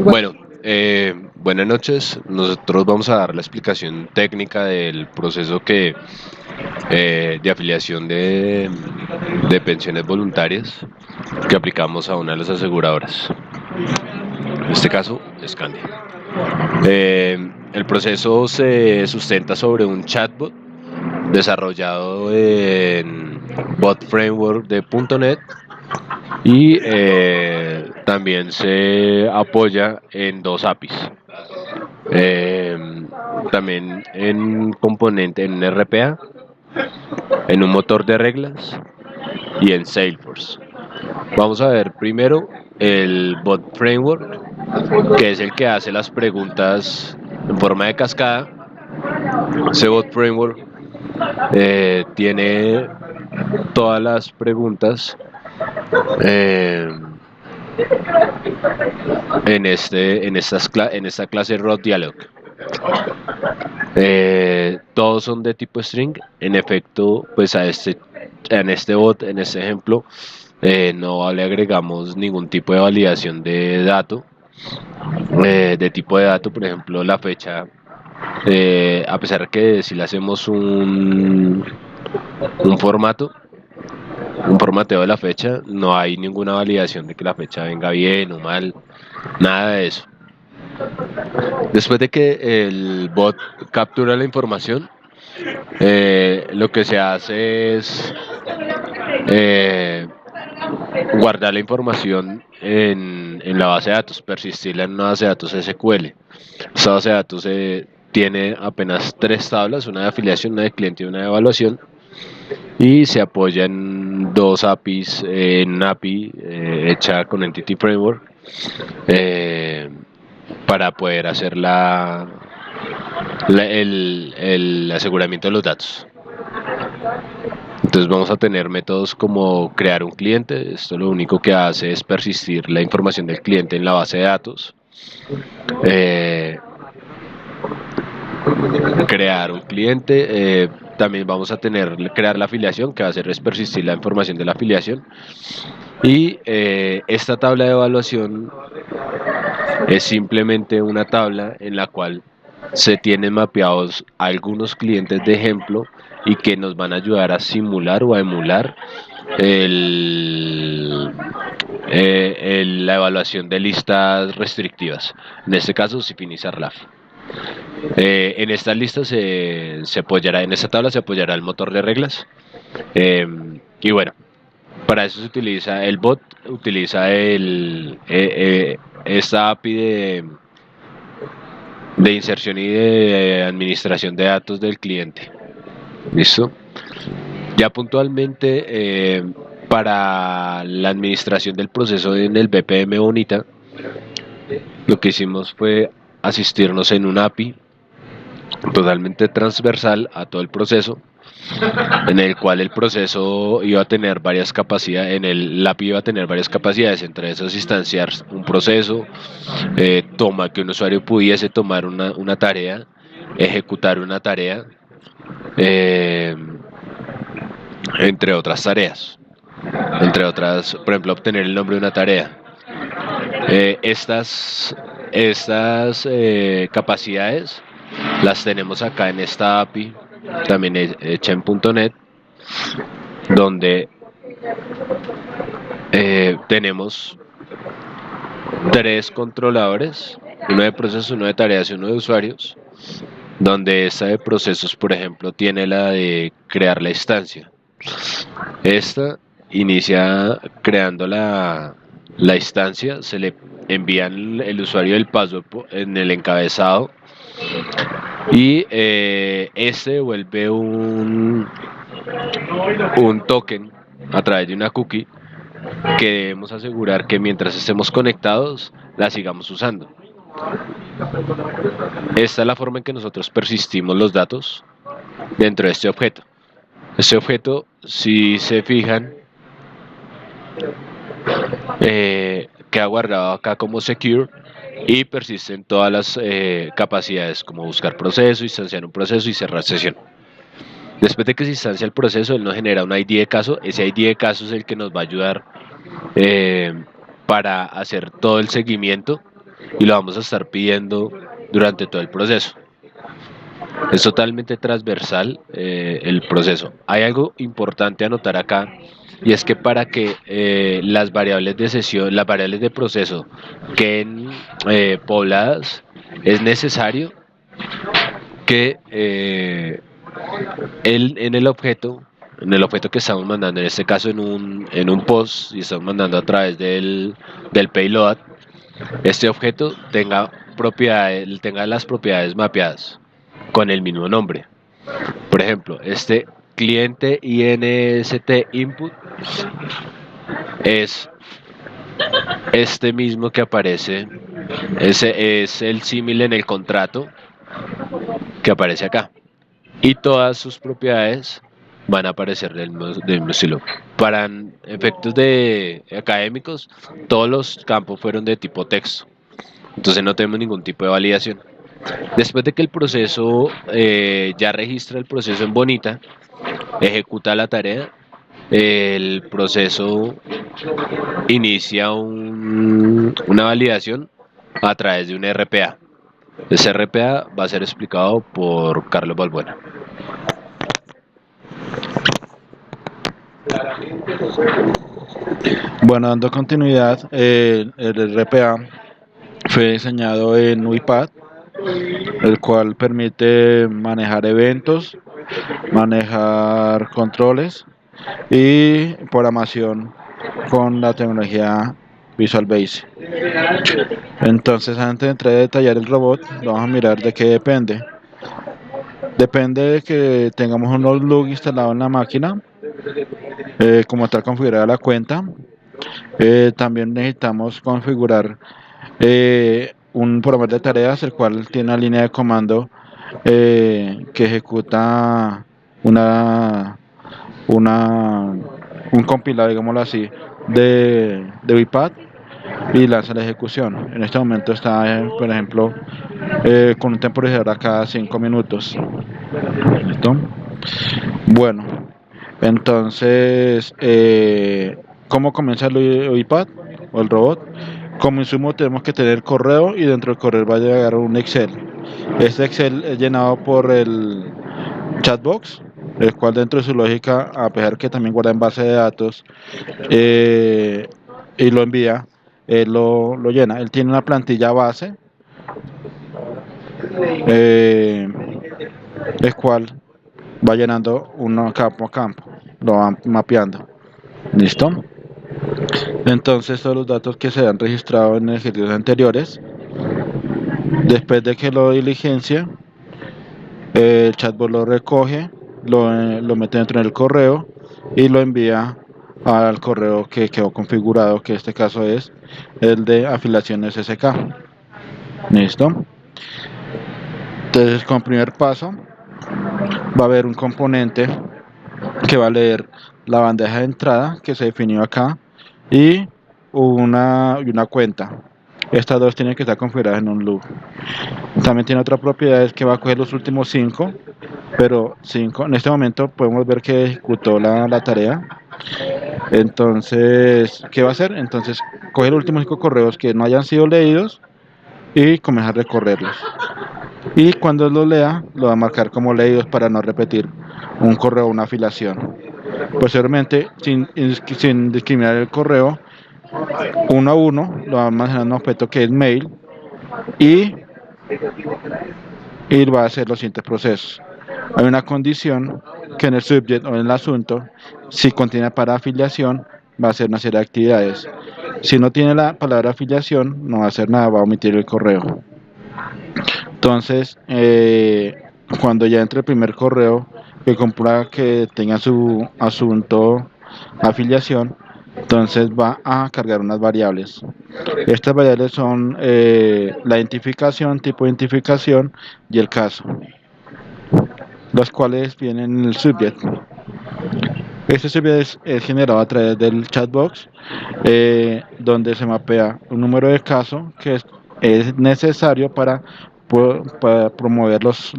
Bueno, buenas noches. Nosotros vamos a dar la explicación técnica del proceso de afiliación de pensiones voluntarias que aplicamos a una de las aseguradoras. En este caso, Scandia. El proceso se sustenta sobre un chatbot desarrollado en Bot Framework de .NET y también se apoya en dos APIs. Eh, También en componente en RPA, en un motor de reglas y en Salesforce. Vamos a ver primero el Bot Framework, que es el que hace las preguntas en forma de cascada. Ese Bot Framework tiene todas las preguntas eh, en esta clase raw dialog. Todos son de tipo string. En efecto, pues en este bot, en este ejemplo, no le agregamos ningún tipo de validación de dato, de tipo de dato, por ejemplo, la fecha. A pesar que si le hacemos un formato, un formateo de la fecha, no hay ninguna validación de que la fecha venga bien o mal, nada de eso. Después de que el bot captura la información, lo que se hace es eh, guardar la información en la base de datos, persistirla en una base de datos SQL. Esta base de datos tiene apenas tres tablas, una de afiliación, una de cliente y una de evaluación, y se apoya en dos APIs, en una API hecha con Entity Framework, eh, para poder hacer el aseguramiento de los datos. Entonces vamos a tener métodos como crear un cliente. Esto lo único que hace es persistir la información del cliente en la base de datos. Eh, Crear un cliente. También vamos a crear la afiliación, que va a hacer es persistir la información de la afiliación. Y esta tabla de evaluación es simplemente una tabla en la cual se tienen mapeados algunos clientes de ejemplo y que nos van a ayudar a simular o a emular el, la evaluación de listas restrictivas. En este caso, Cifin y Sarlaf. En esta lista se apoyará, en esta tabla se apoyará el motor de reglas. Y bueno, para eso se utiliza el bot, utiliza esta API de inserción y de administración de datos del cliente. ¿Listo? Ya puntualmente, para la administración del proceso en el BPM Bonita, lo que hicimos fue asistirnos en un API totalmente transversal a todo el proceso, en el cual el proceso iba a tener varias capacidades, el API iba a tener varias capacidades, entre esas instanciar un proceso, que un usuario pudiese tomar una tarea, ejecutar una tarea, eh, entre otras tareas, entre otras, por ejemplo, obtener el nombre de una tarea. Estas capacidades las tenemos acá en esta API, también hecha en .NET, donde tenemos tres controladores, uno de procesos, uno de tareas y uno de usuarios, donde esta de procesos, por ejemplo, tiene la de crear la instancia. Esta inicia creando la instancia, se le envía el usuario del password en el encabezado y este vuelve un token a través de una cookie que debemos asegurar que mientras estemos conectados la sigamos usando. Esta es la forma en que nosotros persistimos los datos dentro de este objeto. Este objeto, si se fijan, queda guardado acá como secure y persisten todas las capacidades como buscar proceso, instanciar un proceso y cerrar sesión. Después de que se instancia el proceso, él nos genera un ID de caso. Ese ID de caso es el que nos va a ayudar para hacer todo el seguimiento y lo vamos a estar pidiendo durante todo el proceso. Es totalmente transversal el proceso. Hay algo importante a notar acá y es que para que las variables de sesión, las variables de proceso queden pobladas, es necesario que en el objeto que estamos mandando, en este caso en un post y estamos mandando a través del payload, este objeto tenga las propiedades mapeadas con el mismo nombre. Por ejemplo, este cliente INST input es este mismo que aparece, ese es el símil en el contrato que aparece acá. Y todas sus propiedades van a aparecer del mismo estilo. Para efectos académicos, todos los campos fueron de tipo texto. Entonces no tenemos ningún tipo de validación. Después de que el proceso ya registra el proceso en Bonita, ejecuta la tarea, el proceso inicia una validación a través de un RPA. Ese RPA va a ser explicado por Carlos Balbuena. Bueno, dando continuidad, el RPA fue diseñado en UiPath, el cual permite manejar eventos, manejar controles y programación con la tecnología Visual Basic. Entonces, antes de entrar a detallar el robot, vamos a mirar de qué depende. Depende de que tengamos un Outlook instalado en la máquina, como está configurada la cuenta. También necesitamos configurar un programa de tareas, el cual tiene una línea de comando que ejecuta una, una, un compilado, digámoslo así, de UiPath y lanza la ejecución. En este momento está, por ejemplo, con un temporizador a cada 5 minutos. ¿Listo? Bueno, entonces, ¿cómo comienza el iPad o el robot? Como insumo tenemos que tener correo y dentro del correo va a llegar un Excel. Este Excel es llenado por el chatbox, el cual dentro de su lógica, a pesar que también guarda en base de datos eh, y lo envía, él lo llena. Él tiene una plantilla base, eh, el cual va llenando uno campo a campo, lo va mapeando. ¿Listo? Entonces todos los datos que se han registrado en ejercicios anteriores, después de que lo diligencia, el chatbot lo recoge, lo mete dentro del correo y lo envía al correo que quedó configurado, que en este caso es el de afiliaciones SK. ¿Listo? Entonces, como primer paso, va a haber un componente que va a leer la bandeja de entrada que se definió acá y una cuenta. Estas dos tienen que estar configuradas en un loop. También tiene otra propiedad, es que va a coger los últimos 5, pero 5 en este momento podemos ver que ejecutó la tarea. Entonces, ¿qué va a hacer? Entonces, coge los últimos 5 correos que no hayan sido leídos y comienza a recorrerlos. Y cuando los lea, lo va a marcar como leídos para no repetir un correo o una afiliación. Posteriormente, sin discriminar el correo, uno a uno, lo va a almacenar en un objeto que es mail y, y va a hacer los siguientes procesos. Hay una condición que en el subject o en el asunto, si contiene para afiliación, va a hacer una serie de actividades. Si no tiene la palabra afiliación, no va a hacer nada, va a omitir el correo. Entonces, cuando ya entre el primer correo que comprueba que tenga su asunto afiliación, entonces va a cargar unas variables. Estas variables son la identificación, tipo de identificación y el caso, las cuales vienen en el subject. Este subject es generado a través del chatbox, donde se mapea un número de caso que es necesario para promover las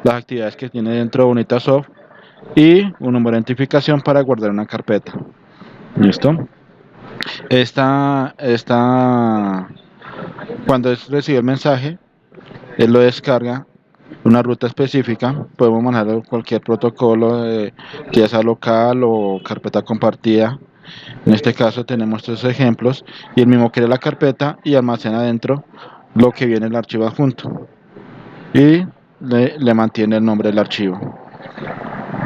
actividades que tiene dentro de Unitasoft y un número de identificación para guardar una carpeta. ¿Listo? Esta Cuando recibe el mensaje, él lo descarga una ruta específica, podemos manejar cualquier protocolo, ya sea local o carpeta compartida. En este caso tenemos tres ejemplos y el mismo crea la carpeta y almacena dentro lo que viene en el archivo adjunto y le mantiene el nombre del archivo.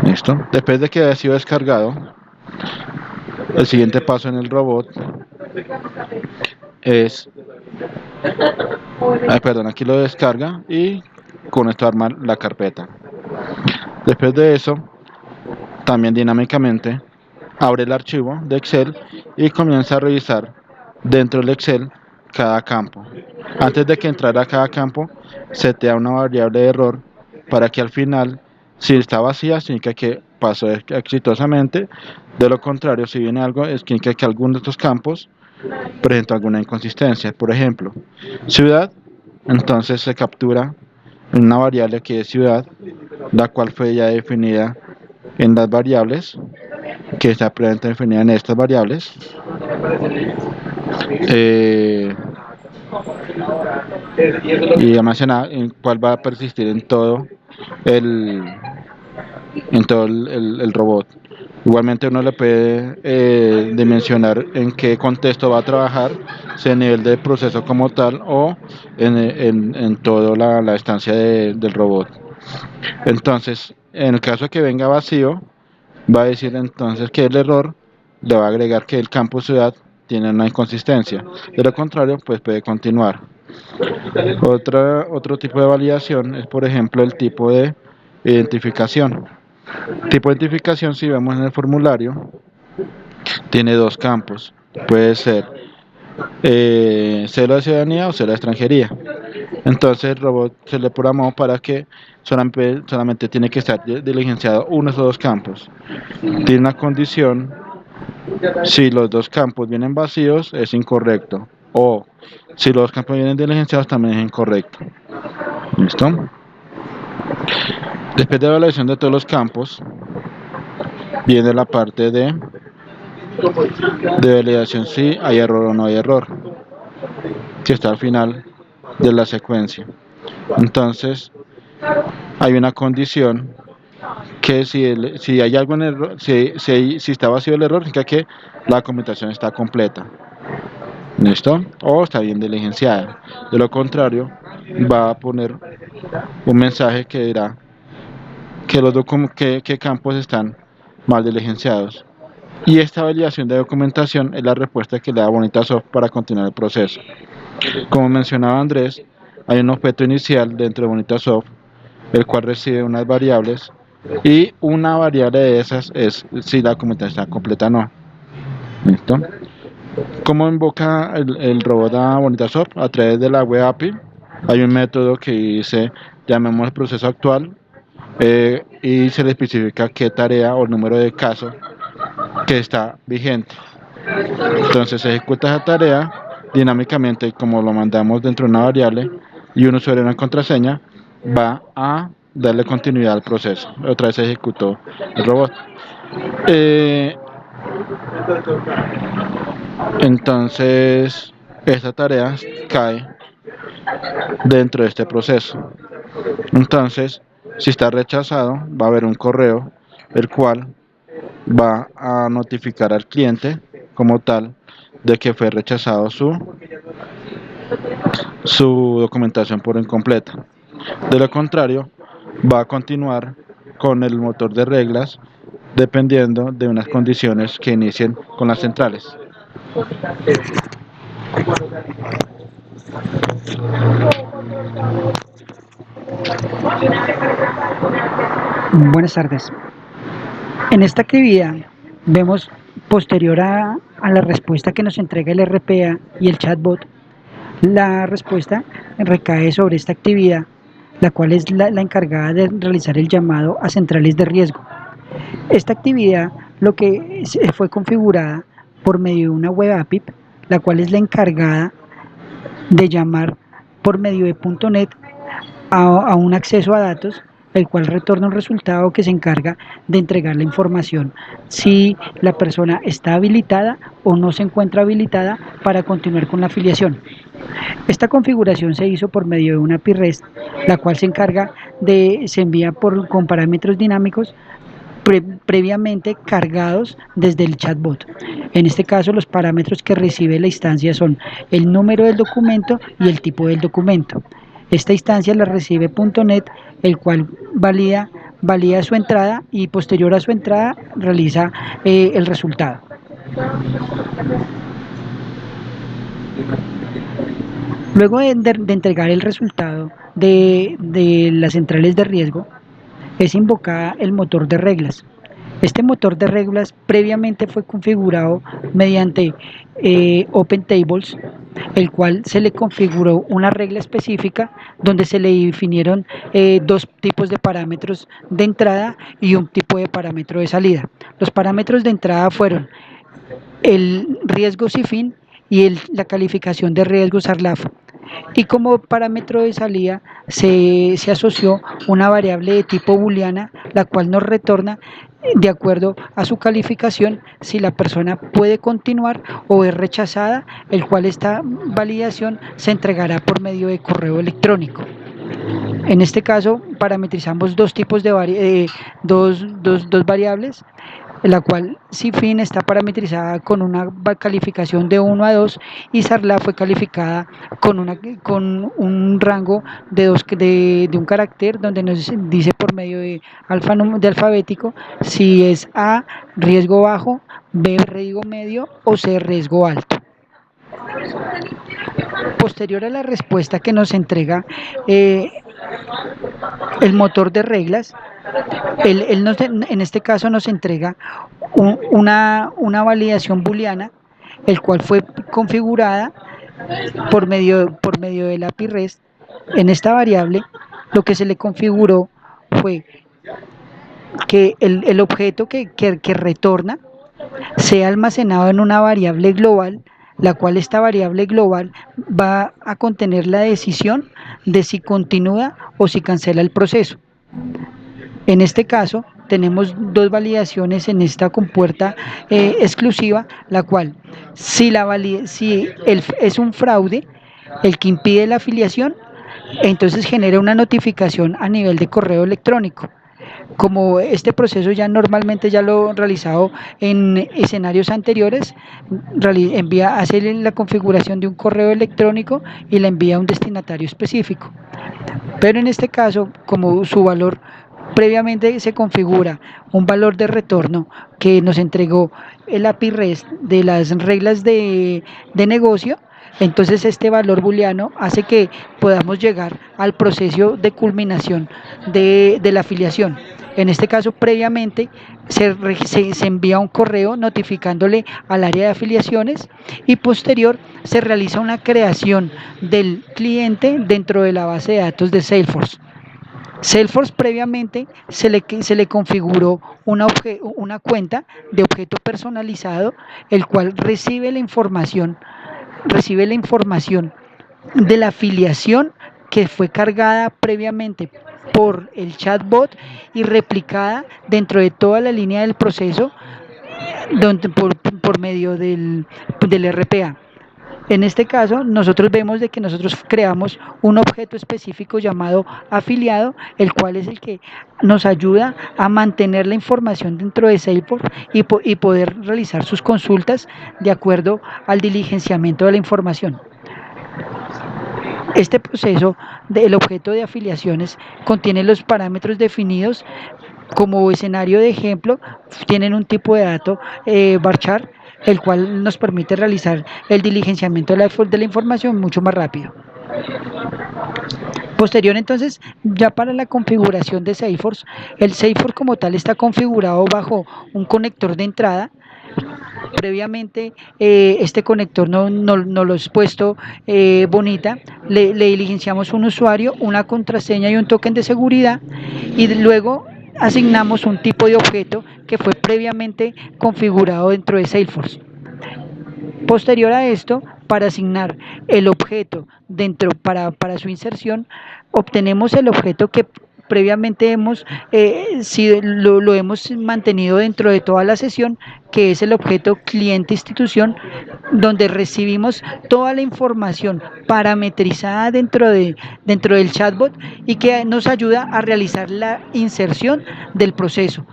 ¿Listo? Después de que haya sido descargado, el siguiente paso en el robot es, perdón, aquí lo descarga y con esto arma la carpeta. Después de eso, también dinámicamente abre el archivo de Excel y comienza a revisar dentro del Excel cada campo. Antes de que entrara a cada campo, setea una variable de error para que al final, si está vacía, significa que pasó exitosamente. De lo contrario, si viene algo, significa que alguno de estos campos presenta alguna inconsistencia. Por ejemplo, ciudad, entonces se captura una variable que es ciudad, la cual fue ya definida en las variables, que está previamente definida en estas variables. Y almacenada, en cual va a persistir el, en todo el robot. Igualmente uno le puede dimensionar en qué contexto va a trabajar, si a nivel de proceso como tal o en toda la estancia del robot. Entonces, en el caso de que venga vacío, va a decir entonces que el error le va a agregar que el campo ciudad tiene una inconsistencia. De lo contrario, pues puede continuar. Otro tipo de validación es, por ejemplo, el tipo de identificación. Tipo de identificación, si vemos en el formulario, tiene dos campos. Puede ser celo de ciudadanía o celo de extranjería. Entonces el robot se le programó para que solamente tiene que estar diligenciado uno de esos dos campos. Tiene una condición: si los dos campos vienen vacíos, es incorrecto. O si los campos vienen diligenciados, también es incorrecto. ¿Listo? Después de la evaluación de todos los campos, viene la parte de validación si hay error o no hay error, que está al final de la secuencia. Entonces, hay una condición que si hay algo en error, si está vacío el error, significa que la documentación está completa. ¿Listo? O está bien diligenciada. De lo contrario, va a poner un mensaje que dirá que campos están mal diligenciados. Y esta validación de documentación es la respuesta que le da Bonitasoft para continuar el proceso. Como mencionaba Andrés, hay un objeto inicial dentro de Bonitasoft, el cual recibe unas variables, y una variable de esas es si la documentación está completa o no. ¿Listo? ¿Cómo invoca el robot a Bonitasoft? A través de la web API. Hay un método que dice, llamemos el proceso actual, y se le especifica qué tarea o número de caso que está vigente. Entonces se ejecuta esa tarea dinámicamente, como lo mandamos dentro de una variable y un usuario y una contraseña, va a darle continuidad al proceso. Otra vez se ejecutó el robot. Entonces esta tarea cae dentro de este proceso. Entonces, si está rechazado, va a haber un correo el cual va a notificar al cliente como tal de que fue rechazado su documentación por incompleta. De lo contrario, va a continuar con el motor de reglas dependiendo de unas condiciones que inicien con las centrales. Buenas tardes. En esta actividad vemos, posterior a la respuesta que nos entrega el RPA y el chatbot, la respuesta recae sobre esta actividad, la cual es la encargada de realizar el llamado a centrales de riesgo. Esta actividad lo que fue configurada por medio de una web API, la cual es la encargada de llamar por medio de .NET a un acceso a datos, el cual retorna un resultado que se encarga de entregar la información si la persona está habilitada o no se encuentra habilitada para continuar con la afiliación. Esta configuración se hizo por medio de una API REST, la cual se envía con parámetros dinámicos previamente cargados desde el chatbot. En este caso, los parámetros que recibe la instancia son el número del documento y el tipo del documento. Esta instancia la recibe .NET, el cual valida su entrada y posterior a su entrada realiza el resultado. Luego de entregar el resultado de las centrales de riesgo, es invocada el motor de reglas. Este motor de reglas previamente fue configurado mediante OpenTables, el cual se le configuró una regla específica donde se le definieron dos tipos de parámetros de entrada y un tipo de parámetro de salida. Los parámetros de entrada fueron el riesgo CIFIN y la calificación de riesgo SARLAF. Y como parámetro de salida se asoció una variable de tipo booleana, la cual nos retorna de acuerdo a su calificación si la persona puede continuar o es rechazada, el cual esta validación se entregará por medio de correo electrónico. En este caso parametrizamos dos tipos de dos variables, la cual CIFIN está parametrizada con una calificación de 1 a 2 y SARLA fue calificada con un rango de un carácter donde nos dice por medio de alfabético si es A, riesgo bajo, B, riesgo medio o C, riesgo alto. Posterior a la respuesta que nos entrega el motor de reglas, en este caso nos entrega una validación booleana, el cual fue configurada por medio del API REST. En esta variable lo que se le configuró fue que el objeto que retorna sea almacenado en una variable global, la cual esta variable global va a contener la decisión de si continúa o si cancela el proceso. En este caso tenemos dos validaciones en esta compuerta exclusiva, la cual si es un fraude el que impide la afiliación, entonces genera una notificación a nivel de correo electrónico. Como este proceso ya normalmente ya lo he realizado en escenarios anteriores, hace la configuración de un correo electrónico y la envía a un destinatario específico. Pero en este caso, como su valor previamente se configura un valor de retorno que nos entregó el API REST de las reglas de negocio, entonces este valor booleano hace que podamos llegar al proceso de culminación de la afiliación. En este caso, previamente se envía un correo notificándole al área de afiliaciones y posterior se realiza una creación del cliente dentro de la base de datos de Salesforce. Salesforce previamente se le configuró una cuenta de objeto personalizado, el cual recibe la información de la afiliación que fue cargada previamente por el chatbot y replicada dentro de toda la línea del proceso por medio del RPA. En este caso, nosotros vemos de que nosotros creamos un objeto específico llamado afiliado, el cual es el que nos ayuda a mantener la información dentro de Salesforce y poder realizar sus consultas de acuerdo al diligenciamiento de la información. Este proceso del objeto de afiliaciones contiene los parámetros definidos. Como escenario de ejemplo, tienen un tipo de dato varchar, el cual nos permite realizar el diligenciamiento de la información mucho más rápido. Posterior, entonces, ya para la configuración de Salesforce, el Salesforce como tal está configurado bajo un conector de entrada. Previamente este conector no lo he puesto bonita, le diligenciamos un usuario, una contraseña y un token de seguridad y luego asignamos un tipo de objeto que fue previamente configurado dentro de Salesforce. Posterior a esto, para asignar el objeto para su inserción, obtenemos el objeto que previamente lo hemos mantenido dentro de toda la sesión, que es el objeto cliente-institución, donde recibimos toda la información parametrizada dentro del chatbot y que nos ayuda a realizar la inserción del proceso.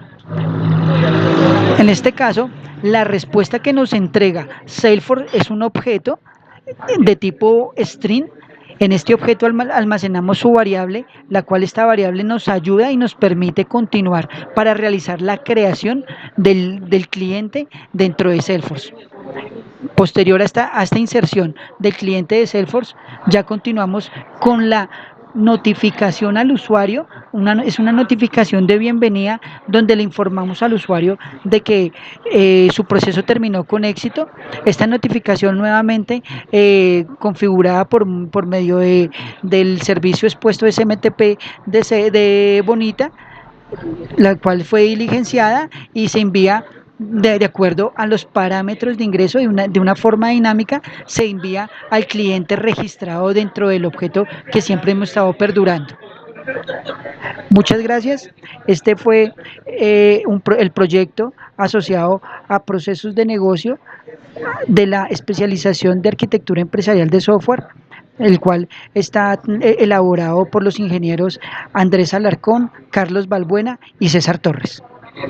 En este caso, la respuesta que nos entrega Salesforce es un objeto de tipo string. En este objeto almacenamos su variable, la cual esta variable nos ayuda y nos permite continuar para realizar la creación del cliente dentro de Salesforce. Posterior a esta inserción del cliente de Salesforce, ya continuamos con la notificación al usuario. Es una notificación de bienvenida donde le informamos al usuario de que su proceso terminó con éxito. Esta notificación nuevamente configurada por medio del servicio expuesto SMTP de Bonita, la cual fue diligenciada y se envía de acuerdo a los parámetros de ingreso de una forma dinámica, se envía al cliente registrado dentro del objeto que siempre hemos estado perdurando. Muchas gracias. Este fue el proyecto asociado a procesos de negocio de la especialización de arquitectura empresarial de software, el cual está elaborado por los ingenieros Andrés Alarcón, Carlos Balbuena y César Torres.